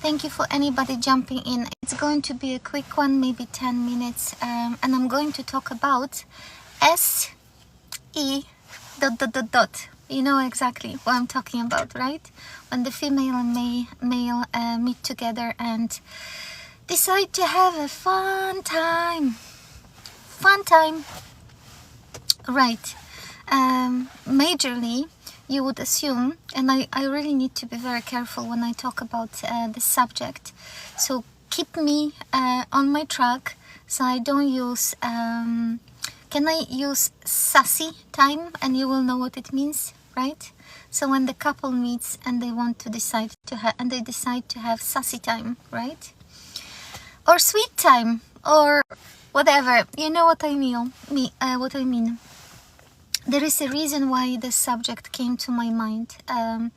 Thank you for anybody jumping in. It's going to be a quick one, maybe 10 minutes, and I'm going to talk about S-E ... You know exactly what I'm talking about, right? When the female and male meet together and decide to have a fun time. Right. Majorly, you would assume, and I really need to be very careful when I talk about this subject, so keep me on my track so I don't use can I use sassy time, and you will know what it means, right? So when the couple meets and they want to decide to have sassy time, right? Or sweet time, or whatever, you know what I mean. There is a reason why this subject came to my mind, and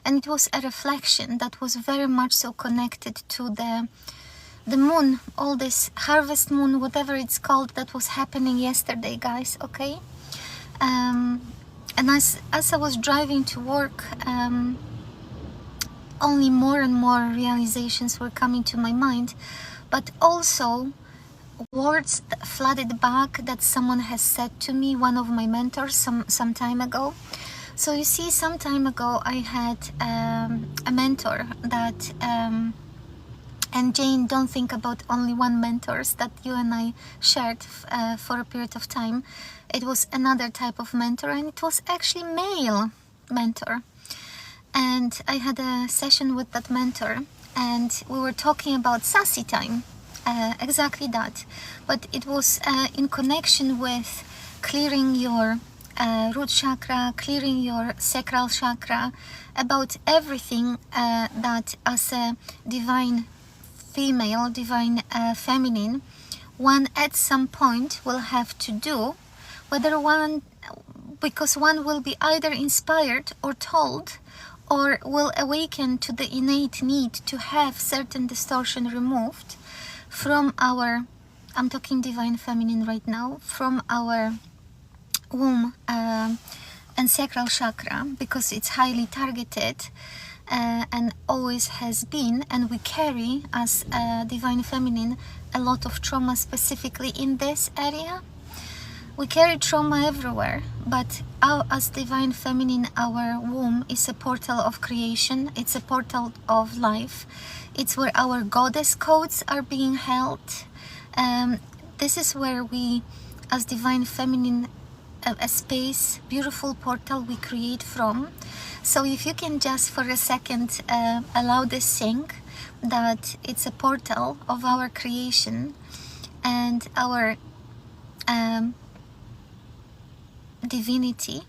it was a reflection that was very much so connected to the moon, all this harvest moon, whatever it's called, that was happening yesterday, guys, okay? And as I was driving to work, only more and more realizations were coming to my mind, but also words that flooded back that someone has said to me, one of my mentors, some time ago. So you see, some time ago I had a mentor that and Jane, don't think about only one mentors that you and I shared for a period of time. It was another type of mentor, and it was actually male mentor. And I had a session with that mentor, and we were talking about sassy time, exactly that. But it was in connection with clearing your root chakra, clearing your sacral chakra, about everything that as a divine female, divine feminine, one at some point will have to do, because one will be either inspired or told, or will awaken to the innate need to have certain distortion removed from our, I'm talking divine feminine right now, from our womb and sacral chakra, because it's highly targeted and always has been, and we carry as divine feminine a lot of trauma, specifically in this area. We carry trauma everywhere, but as divine feminine, our womb is a portal of creation, it's a portal of life, it's where our goddess codes are being held. This is where we, as divine feminine, a space, beautiful portal we create from. So if you can just for a second allow this sink, that it's a portal of our creation and our divinity,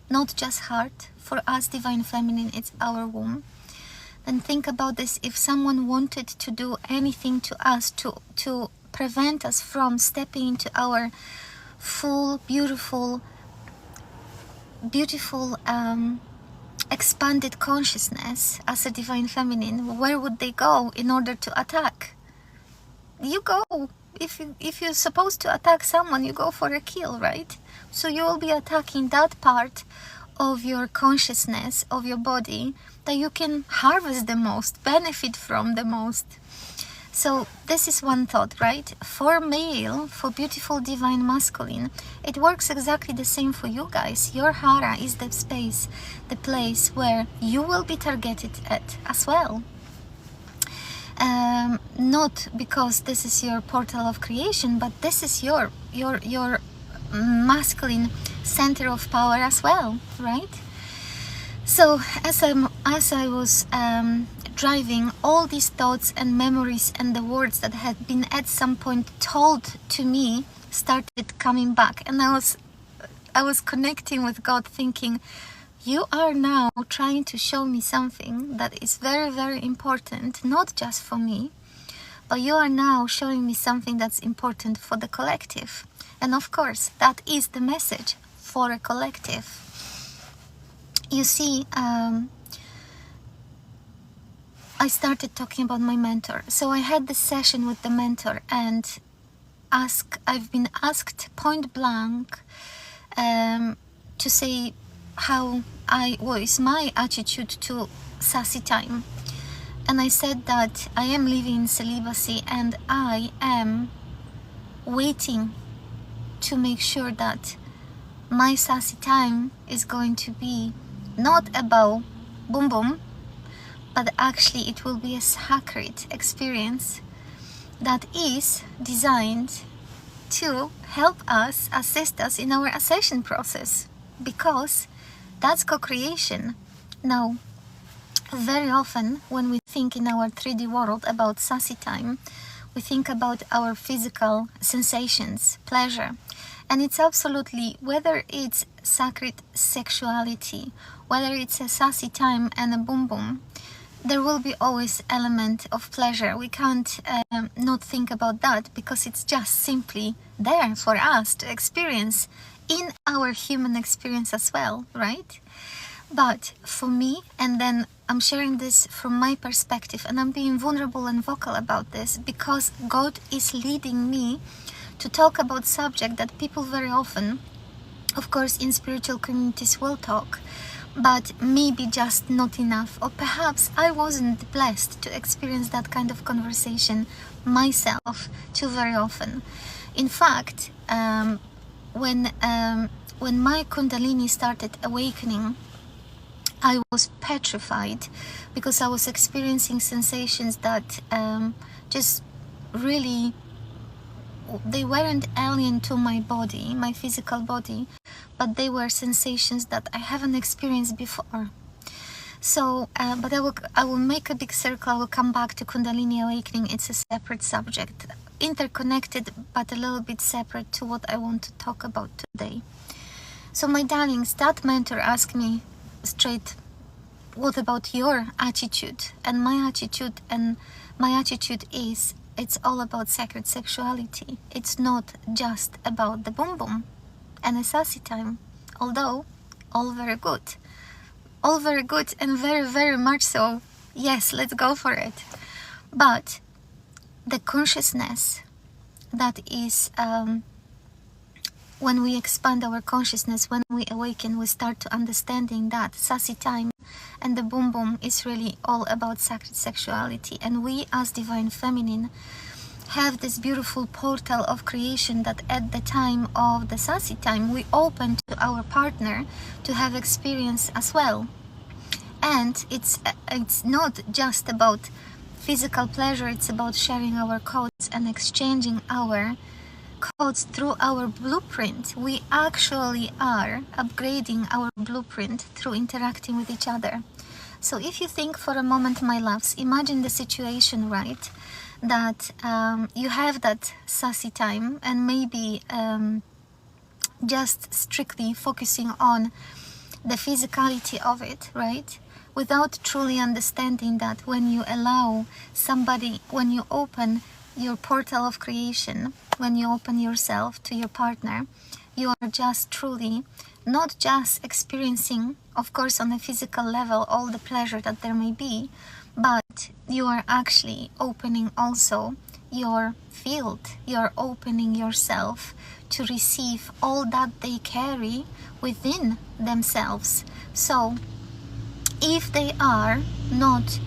not just heart. For us, divine feminine, it's our womb. Then think about this: if someone wanted to do anything to us to prevent us from stepping into our full, beautiful expanded consciousness as a divine feminine, where would they go in order to attack? You go, if you're supposed to attack someone, you go for a kill, right? So you will be attacking that part of your consciousness, of your body, that you can harvest the most, benefit from the most. So this is one thought, right? For male, for beautiful divine masculine, it works exactly the same for you guys. Your hara is the space, the place where you will be targeted at as well. Not because this is your portal of creation, but this is your masculine center of power as well, right? So as I was driving, all these thoughts and memories and the words that had been at some point told to me started coming back, and I was connecting with God, thinking, you are now trying to show me something that is very, very important, not just for me, but you are now showing me something that's important for the collective. And of course, that is the message for a collective. You see, I started talking about my mentor. So I had this session with the mentor, and I've been asked point blank to say what is my attitude to sassy time. And I said that I am living in celibacy and I am waiting to make sure that my sassy time is going to be not about boom boom, but actually it will be a sacred experience that is designed to help us, assist us in our ascension process, because that's co-creation. Now, very often when we think in our 3D world about sassy time, we think about our physical sensations, pleasure, and it's absolutely, whether it's sacred sexuality, whether it's a sassy time and a boom boom, there will be always element of pleasure. We can't not think about that, because it's just simply there for us to experience in our human experience as well, right? But for me, and then I'm sharing this from my perspective, and I'm being vulnerable and vocal about this because God is leading me to talk about subject that people very often, of course, in spiritual communities will talk, but maybe just not enough, or perhaps I wasn't blessed to experience that kind of conversation myself too very often. In fact, when my Kundalini started awakening, I was petrified because I was experiencing sensations that just really, they weren't alien to my body, my physical body, but they were sensations that I haven't experienced before. So, but I will make a big circle. I will come back to Kundalini awakening. It's a separate subject, interconnected, but a little bit separate to what I want to talk about today. So, my darlings, that mentor asked me straight, what about your attitude? And my attitude is, it's all about sacred sexuality. It's not just about the boom boom and a sassy time, although all very good and very, very much so. Yes, let's go for it. But the consciousness that is, when we expand our consciousness, when we awaken, we start to understanding that sassy time and the boom boom is really all about sacred sexuality. And we as divine feminine have this beautiful portal of creation that at the time of the sassy time we open to our partner to have experience as well. And it's not just about physical pleasure, it's about sharing our codes and exchanging our codes through our blueprint. We actually are upgrading our blueprint through interacting with each other. So if you think for a moment, my loves, imagine the situation, right? That you have that sassy time and maybe just strictly focusing on the physicality of it, right? Without truly understanding that when you allow somebody, when you open your portal of creation, when you open yourself to your partner, you are just truly not just experiencing, of course, on a physical level, all the pleasure that there may be, but you are actually opening also your field. You're opening yourself to receive all that they carry within themselves. So if they are not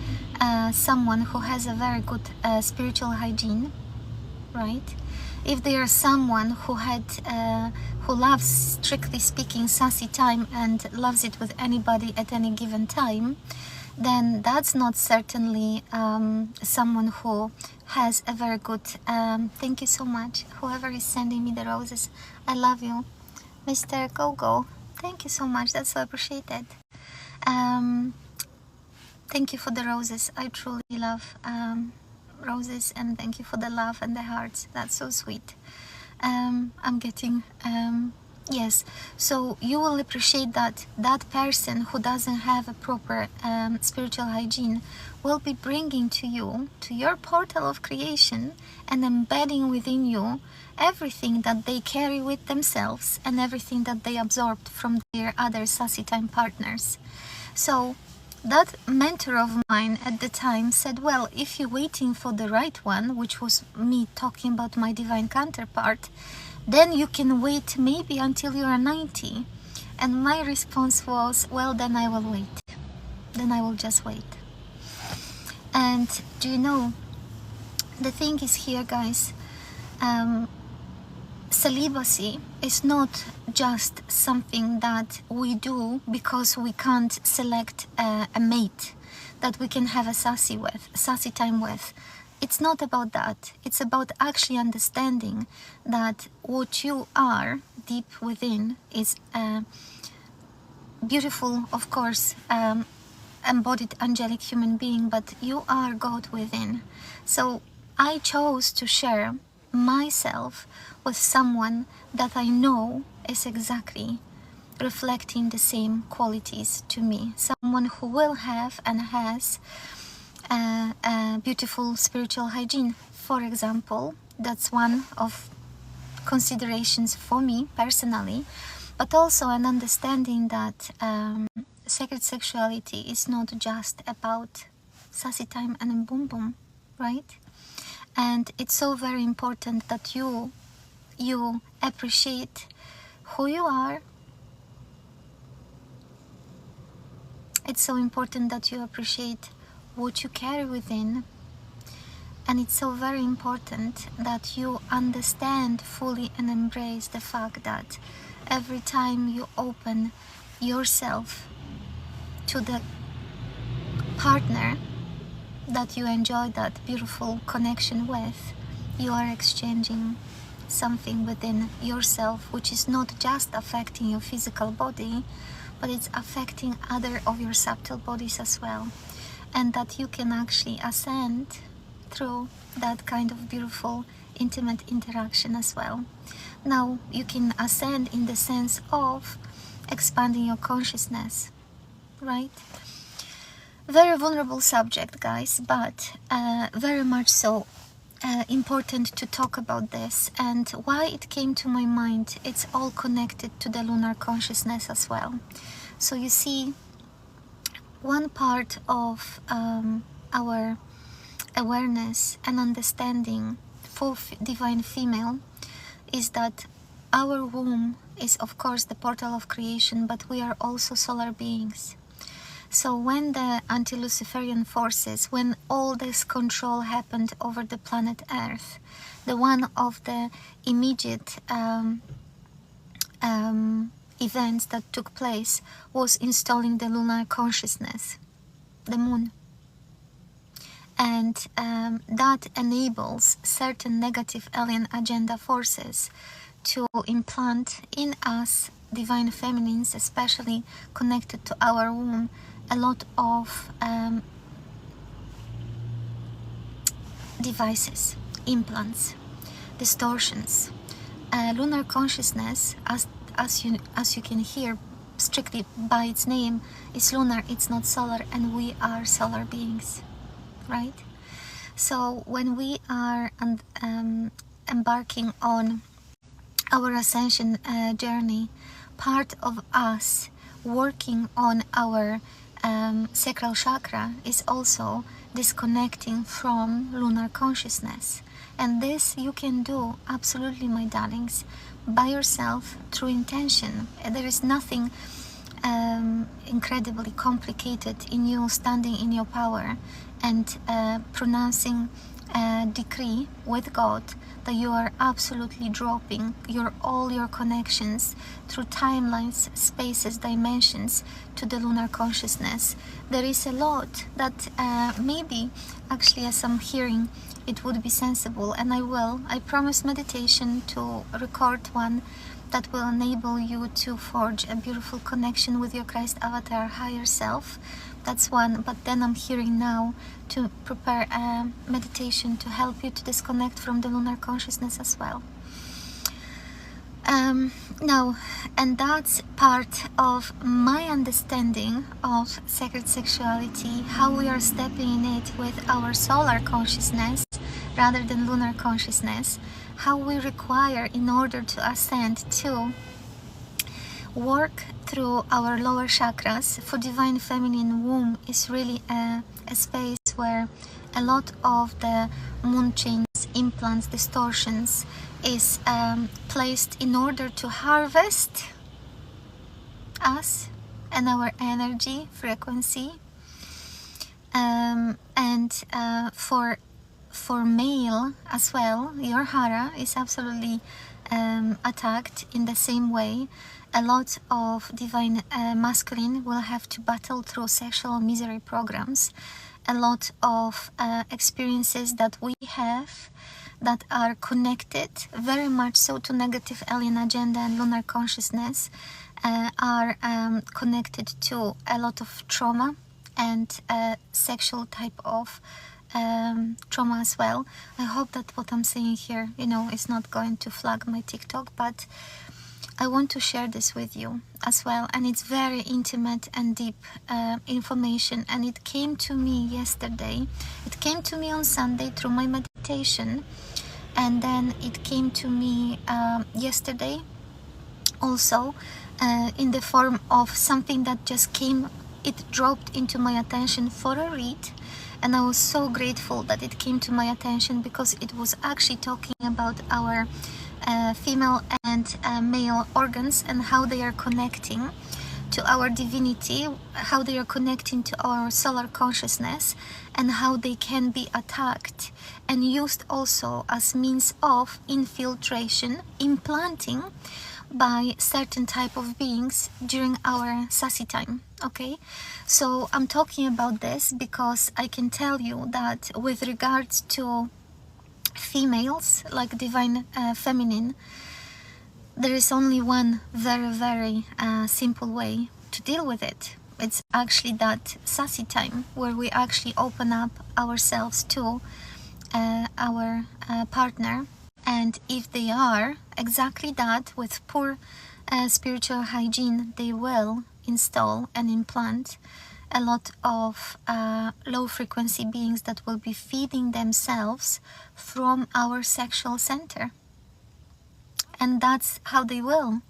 someone who has a very good spiritual hygiene, right? If they are someone who who loves, strictly speaking, sassy time and loves it with anybody at any given time, then that's not certainly someone who has a very good, thank you so much, whoever is sending me the roses, I love you, Mr. Gogo, thank you so much, that's so appreciated. Thank you for the roses, I truly love roses, and thank you for the love and the hearts, that's so sweet. I'm getting yes, so you will appreciate that that person who doesn't have a proper spiritual hygiene will be bringing to you, to your portal of creation, and embedding within you everything that they carry with themselves and everything that they absorbed from their other sassy time partners. So that mentor of mine at the time said, well, if you're waiting for the right one, which was me talking about my divine counterpart, then you can wait maybe until you are 90. And my response was, well, then I will wait. Then I will just wait. And do you know, the thing is here, guys, celibacy is not just something that we do because we can't select a mate that we can have a sassy time with. It's not about that. It's about actually understanding that what you are deep within is a beautiful, of course, embodied angelic human being, but you are God within. So I chose to share myself with someone that I know is exactly reflecting the same qualities to me. Someone who will have and has a beautiful spiritual hygiene, for example. That's one of considerations for me personally, but also an understanding that sacred sexuality is not just about sassy time and boom boom, right? And it's so very important that you appreciate who you are. It's so important that you appreciate what you carry within. And it's so very important that you understand fully and embrace the fact that every time you open yourself to the partner that you enjoy that beautiful connection with, you are exchanging something within yourself, which is not just affecting your physical body, but it's affecting other of your subtle bodies as well. And that you can actually ascend through that kind of beautiful intimate interaction as well. Now you can ascend in the sense of expanding your consciousness, right? Very vulnerable subject, guys, but very much so important to talk about this. And why it came to my mind, it's all connected to the lunar consciousness as well. So you see, one part of our awareness and understanding for divine female is that our womb is of course the portal of creation, but we are also solar beings. So when the anti-Luciferian forces, when all this control happened over the planet Earth, the one of the immediate events that took place was installing the lunar consciousness, the moon. And that enables certain negative alien agenda forces to implant in us, divine feminines, especially connected to our womb, a lot of devices, implants, distortions. Lunar consciousness, as you can hear, strictly by its name, is lunar, it's not solar, and we are solar beings, right? So when we are embarking on our ascension journey, part of us working on our sacral chakra is also disconnecting from lunar consciousness. And this you can do absolutely, my darlings, by yourself through intention. There is nothing incredibly complicated in you standing in your power and pronouncing a decree with God that you are absolutely dropping all your connections through timelines, spaces, dimensions to the lunar consciousness. There is a lot that maybe actually, as I'm hearing, it would be sensible, and I promise meditation to record one that will enable you to forge a beautiful connection with your Christ avatar higher self. That's one. But then I'm hearing now to prepare a meditation to help you to disconnect from the lunar consciousness as well. Now, and that's part of my understanding of sacred sexuality, how we are stepping in it with our solar consciousness rather than lunar consciousness, how we require, in order to ascend, to work through our lower chakras. For divine feminine, womb is really a space where a lot of the moon chains, implants, distortions is placed in order to harvest us and our energy frequency. And for male as well, your hara is absolutely attacked in the same way. A lot of divine masculine will have to battle through sexual misery programs. A lot of experiences that we have that are connected very much so to negative alien agenda and lunar consciousness are connected to a lot of trauma and sexual type of trauma as well. I hope that what I'm saying here, you know, is not going to flag my TikTok, but I want to share this with you as well. And it's very intimate and deep information, and it came to me yesterday. It came to me on Sunday through my meditation, and then it came to me yesterday also in the form of something that just came. It dropped into my attention for a read, and I was so grateful that it came to my attention, because it was actually talking about our female and male organs and how they are connecting to our divinity, how they are connecting to our solar consciousness, and how they can be attacked and used also as means of infiltration, implanting by certain type of beings during our sassy time. Okay, so I'm talking about this because I can tell you that with regards to females, like divine feminine, there is only one very simple way to deal with it. It's actually that sassy time where we actually open up ourselves to our partner, and if they are exactly that, with poor spiritual hygiene, they will install and implant a lot of low frequency beings that will be feeding themselves from our sexual center. And that's how they will,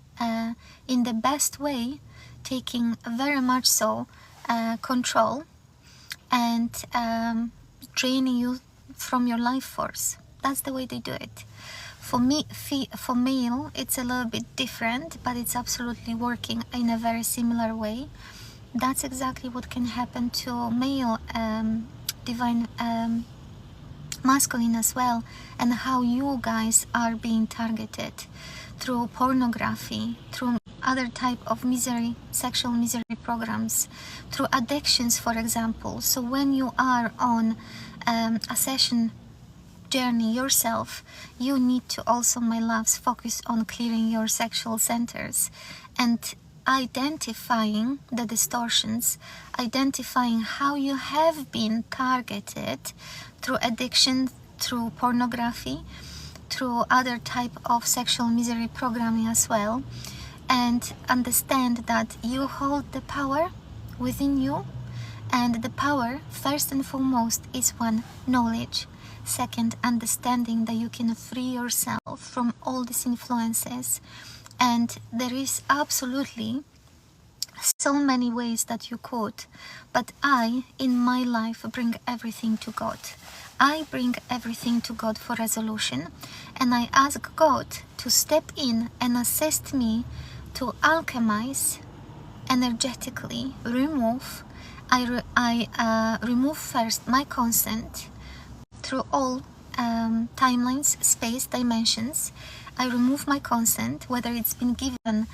in the best way, taking very much so control and draining you from your life force. That's the way they do it. For me, for male, it's a little bit different, but it's absolutely working in a very similar way. That's exactly what can happen to male divine masculine as well, and how you guys are being targeted through pornography, through other type of misery, sexual misery programs, through addictions, for example. So when you are on a session journey yourself, you need to also, my loves, focus on clearing your sexual centers and identifying the distortions, identifying how you have been targeted through addiction, through pornography, through other type of sexual misery programming as well, and understand that you hold the power within you. And the power, first and foremost, is one, knowledge. Second, understanding that you can free yourself from all these influences. And there is absolutely so many ways that you could, but I, in my life, bring everything to God. I bring everything to God for resolution, and I ask God to step in and assist me to alchemize, energetically remove. I remove first my consent through all timelines, space, dimensions. I remove my consent, whether it's been given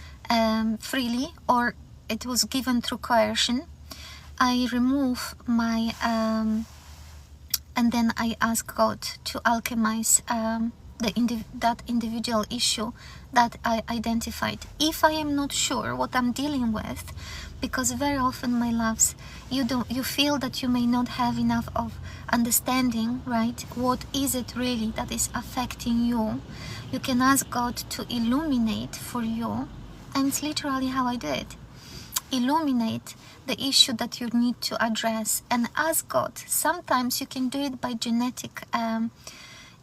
freely or it was given through coercion. I remove my and then I ask God to alchemize that individual issue that I identified. If I am not sure what I'm dealing with, because very often, my loves, you feel that you may not have enough of understanding, right? What is it really that is affecting you? You can ask God to illuminate for you, and it's literally how I do it. Illuminate the issue that you need to address and ask God. Sometimes you can do it by genetic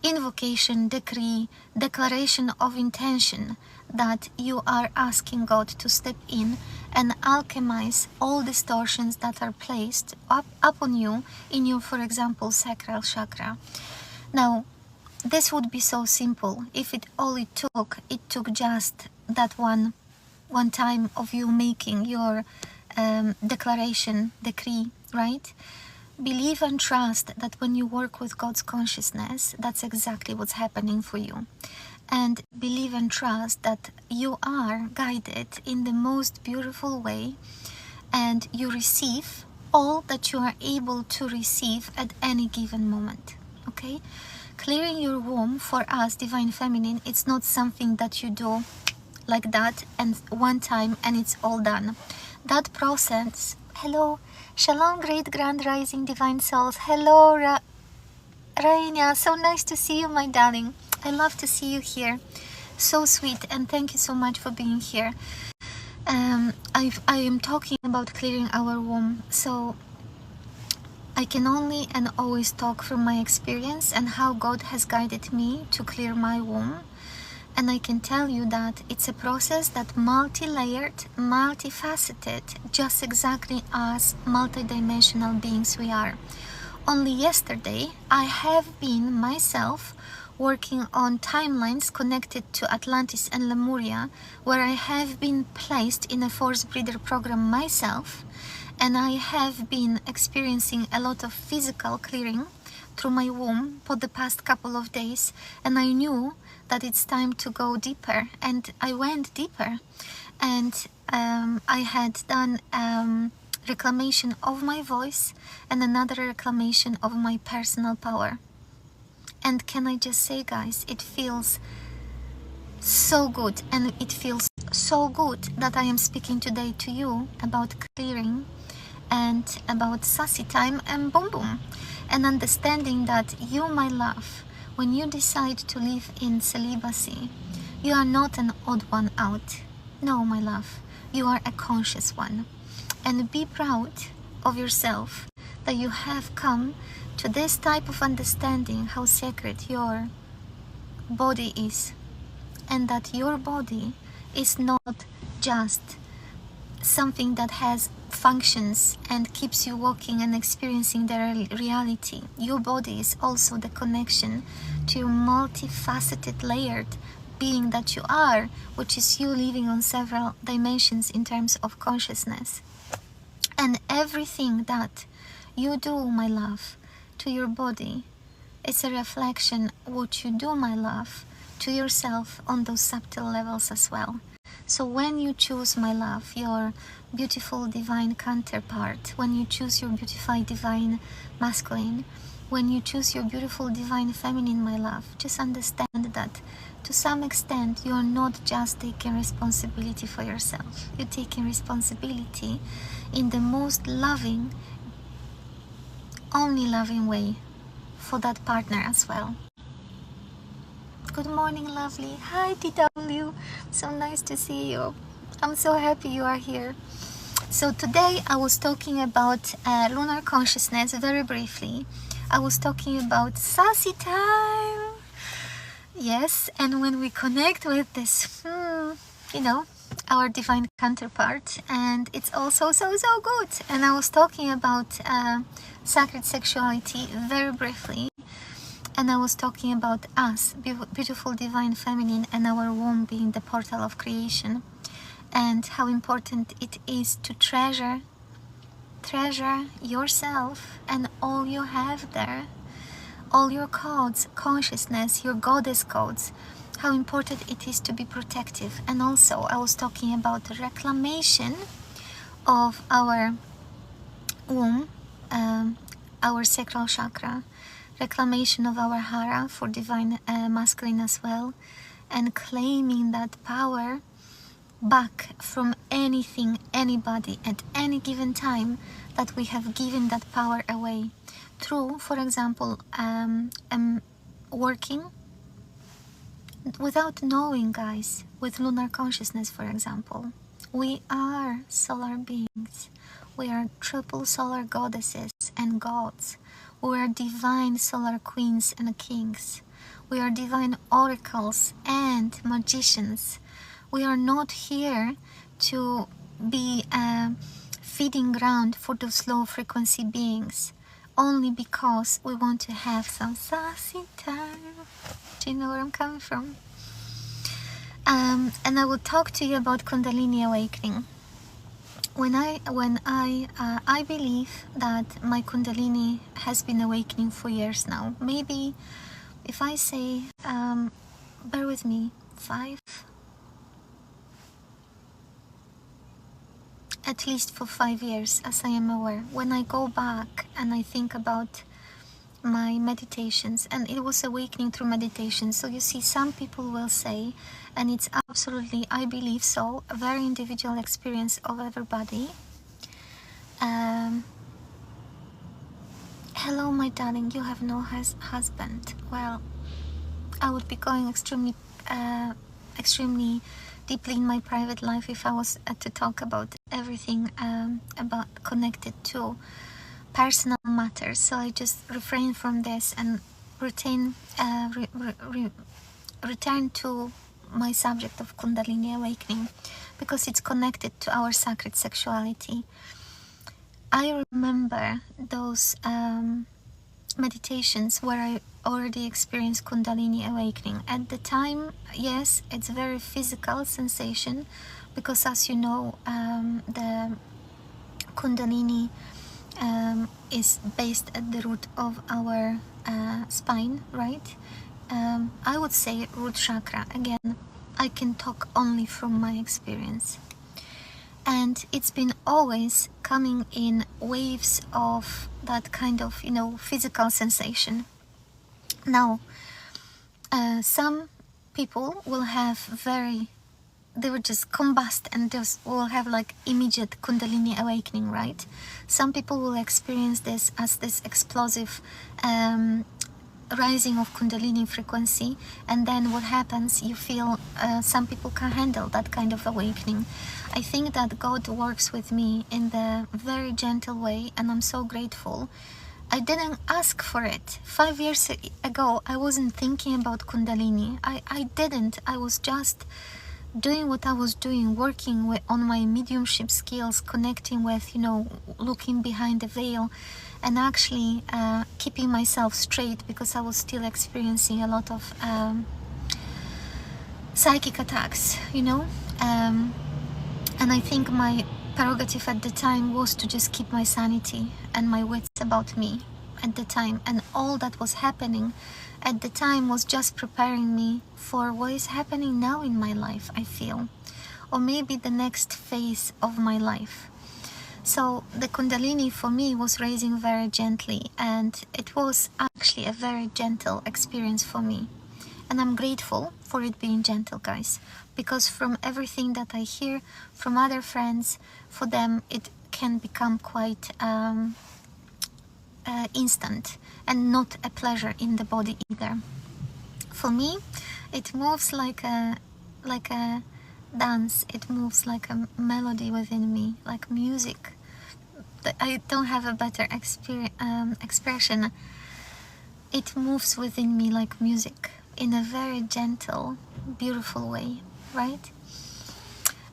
invocation, decree, declaration of intention, that you are asking God to step in and alchemize all distortions that are placed upon you in your, for example, sacral chakra. Now, this would be so simple if it took just that one time of you making your declaration, decree, right? believe and trust that when you work with God's consciousness, that's exactly what's happening for you. And believe and trust that you are guided in the most beautiful way, and you receive all that you are able to receive at any given moment. Okay? Clearing your womb for us, Divine Feminine, it's not something that you do like that and one time and it's all done. That process, hello, Shalom, Great Grand Rising Divine Souls. Hello, Raina, so nice to see you, my darling. I love to see you here. So sweet, and thank you so much for being here. I am talking about clearing our womb, so I can only and always talk from my experience and how God has guided me to clear my womb. And I can tell you that it's a process that multi-layered, multifaceted, just exactly as multidimensional beings we are. Only yesterday, I have been myself working on timelines connected to Atlantis and Lemuria, where I have been placed in a force breeder program myself, and I have been experiencing a lot of physical clearing through my womb for the past couple of days, and I knew that it's time to go deeper, and I went deeper, and I had done reclamation of my voice and another reclamation of my personal power. And can I just say, guys, it feels so good, and it feels so good that I am speaking today to you about clearing and about sassy time and boom boom, and understanding that you, my love, when you decide to live in celibacy, you are not an odd one out. No, my love, you are a conscious one. And be proud of yourself that you have come to this type of understanding how sacred your body is, and that your body is not just something that has functions and keeps you walking and experiencing the reality. Your body is also the connection to your multifaceted, layered being that you are, which is you living on several dimensions in terms of consciousness. And everything that you do, my love, to your body, it's a reflection what you do, my love, to yourself on those subtle levels as well. So when you choose, my love, your beautiful divine counterpart, when you choose your beautiful divine masculine, when you choose your beautiful divine feminine, my love, just understand that to some extent you are not just taking responsibility for yourself. You're taking responsibility in the most loving, only loving way for that partner as well. Good morning, lovely. Hi, TW. So nice to see you. I'm so happy you are here. So today I was talking about lunar consciousness very briefly. I was talking about sassy time. Yes, and when we connect with this, you know, our divine counterpart, and it's also so good. And I was talking about sacred sexuality very briefly. And I was talking about us, beautiful divine feminine, and our womb being the portal of creation, and how important it is to treasure yourself and all you have there, all your codes, consciousness, your goddess codes, how important it is to be protective. And also I was talking about the reclamation of our womb, our sacral chakra, reclamation of our hara for divine masculine as well, and claiming that power back from anything, anybody at any given time that we have given that power away through, for example, working without knowing, guys, with lunar consciousness, for example. We are solar beings. We are triple solar goddesses and gods. We are divine solar queens and kings. We are divine oracles and magicians. We are not here to be a feeding ground for those low frequency beings, only because we want to have some sassy time. Do you know where I'm coming from? And I will talk to you about Kundalini awakening. I believe that my Kundalini has been awakening for years now. Maybe if I say, bear with me, 5, at least for 5 years, as I am aware. When I go back and I think about my meditations, and it was awakening through meditation. So you see, some people will say, and it's absolutely, I believe so, a very individual experience of everybody. Hello my darling, you have no husband. Well, I would be going extremely deeply in my private life if I was to talk about everything about connected to personal matters. So I just refrain from this and return to my subject of Kundalini awakening, because it's connected to our sacred sexuality. I remember those meditations where I already experienced Kundalini awakening. At the time, yes, it's a very physical sensation, because as you know, the Kundalini is based at the root of our spine, right? I would say root chakra. Again, I can talk only from my experience. And it's been always coming in waves of that kind of, physical sensation. Now, some people will have they will just combust and just will have like immediate Kundalini awakening, right? Some people will experience this as this explosive rising of Kundalini frequency, and then what happens, you feel some people can handle that kind of awakening. I think that God works with me in the very gentle way, and I'm so grateful. I didn't ask for it. 5 years ago, I wasn't thinking about Kundalini. I didn't. I was just doing what I was doing, working on my mediumship skills, connecting with, looking behind the veil, and actually keeping myself straight, because I was still experiencing a lot of psychic attacks, and I think my prerogative at the time was to just keep my sanity and my wits about me at the time, and all that was happening at the time was just preparing me for what is happening now in my life, I feel, or maybe the next phase of my life. So the Kundalini for me was raising very gently, and it was actually a very gentle experience for me. And I'm grateful for it being gentle, guys, because from everything that I hear from other friends, for them it can become quite instant and not a pleasure in the body either. For me, it moves like a dance. It moves like a melody within me, like music. I don't have a better expression. It moves within me like music in a very gentle, beautiful way, right?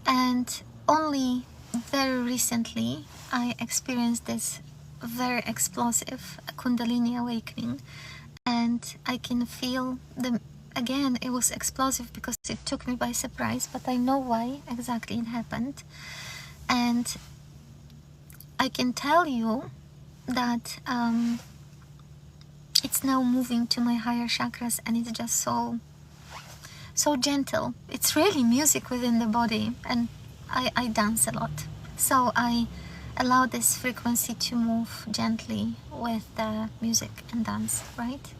And only very recently I experienced this very explosive Kundalini awakening, and I can feel again, it was explosive because it took me by surprise, but I know why exactly it happened. And I can tell you that it's now moving to my higher chakras, and it's just so gentle. It's really music within the body, and I dance a lot, so I allow this frequency to move gently with the music and dance, right?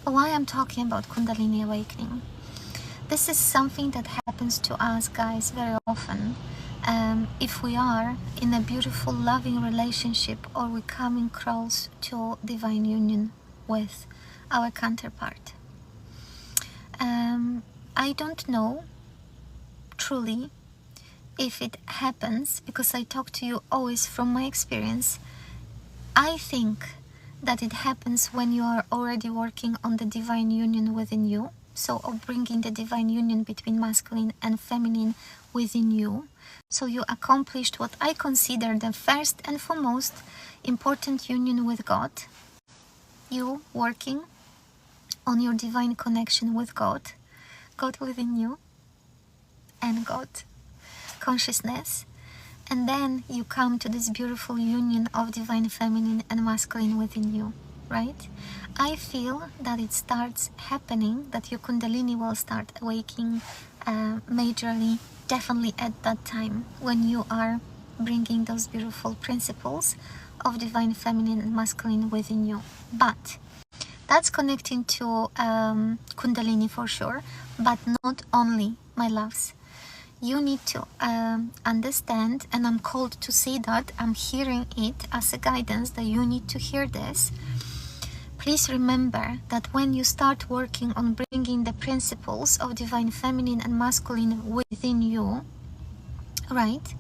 But why I'm talking about Kundalini awakening, this is something that happens to us, guys, very often. If we are in a beautiful, loving relationship, or we're coming close to divine union with our counterpart. I don't know truly if it happens, because I talk to you always from my experience. I think that it happens when you are already working on the divine union within you, so of bringing the divine union between masculine and feminine within you. So you accomplished what I consider the first and foremost important union with God. You working on your divine connection with God, God within you, and God consciousness. And then you come to this beautiful union of divine feminine and masculine within you, right? I feel that it starts happening, that your kundalini will start awaking majorly, definitely at that time when you are bringing those beautiful principles of divine feminine and masculine within you. But that's connecting to kundalini for sure, but not only, my loves. You need to understand, and I'm called to say that, I'm hearing it as a guidance that you need to hear this. Please remember that when you start working on bringing the principles of divine feminine and masculine within you, right,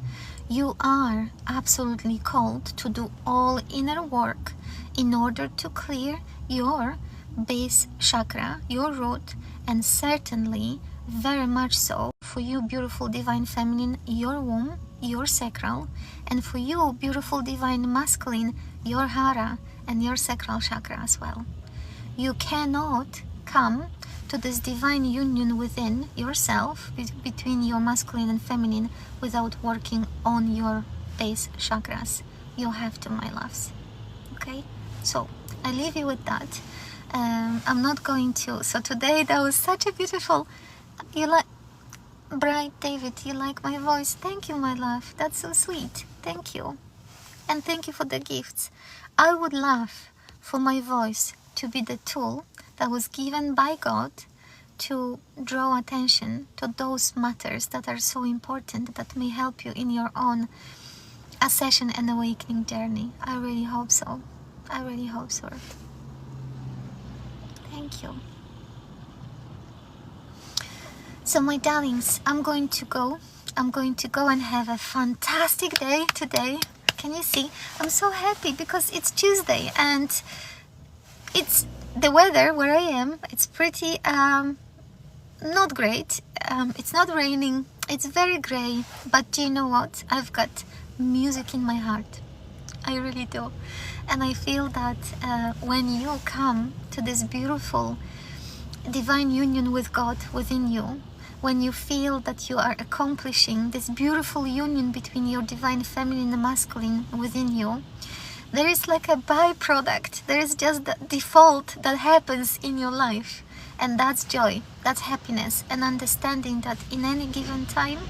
you are absolutely called to do all inner work in order to clear your base chakra, your root, and certainly very much so for you beautiful divine feminine, your womb, your sacral, and for you beautiful divine masculine, your hara and your sacral chakra as well. You cannot come to this divine union within yourself, between your masculine and feminine, without working on your base chakras. You have to, my loves. Okay, so I leave you with that. I'm not going to. So today that was such a beautiful. You like, Bright David? You like my voice? Thank you, my love. That's so sweet. Thank you, and thank you for the gifts. I would love for my voice to be the tool that was given by God to draw attention to those matters that are so important, that may help you in your own ascension and awakening journey. I really hope so. I really hope so. Thank you. So my darlings, I'm going to go and have a fantastic day today. Can you see? I'm so happy because it's Tuesday and it's the weather where I am. It's pretty not great. It's not raining. It's very gray. But do you know what? I've got music in my heart. I really do. And I feel that when you come to this beautiful divine union with God within you, when you feel that you are accomplishing this beautiful union between your divine feminine and masculine within you, there is like a byproduct. There is just the default that happens in your life. And that's joy, that's happiness, and understanding that in any given time,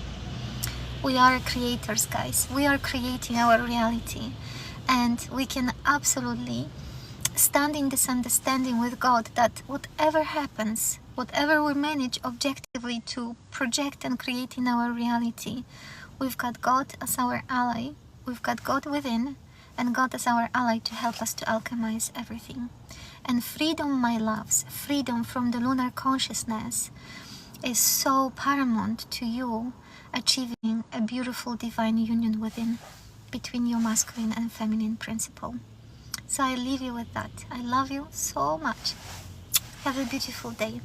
we are creators, guys. We are creating our reality. And we can absolutely stand in this understanding with God that whatever happens, whatever we manage objectively to project and create in our reality, we've got God as our ally, we've got God within, and God as our ally to help us to alchemize everything. And freedom, my loves, freedom from the lunar consciousness is so paramount to you achieving a beautiful divine union within, between your masculine and feminine principle. So I leave you with that. I love you so much. Have a beautiful day.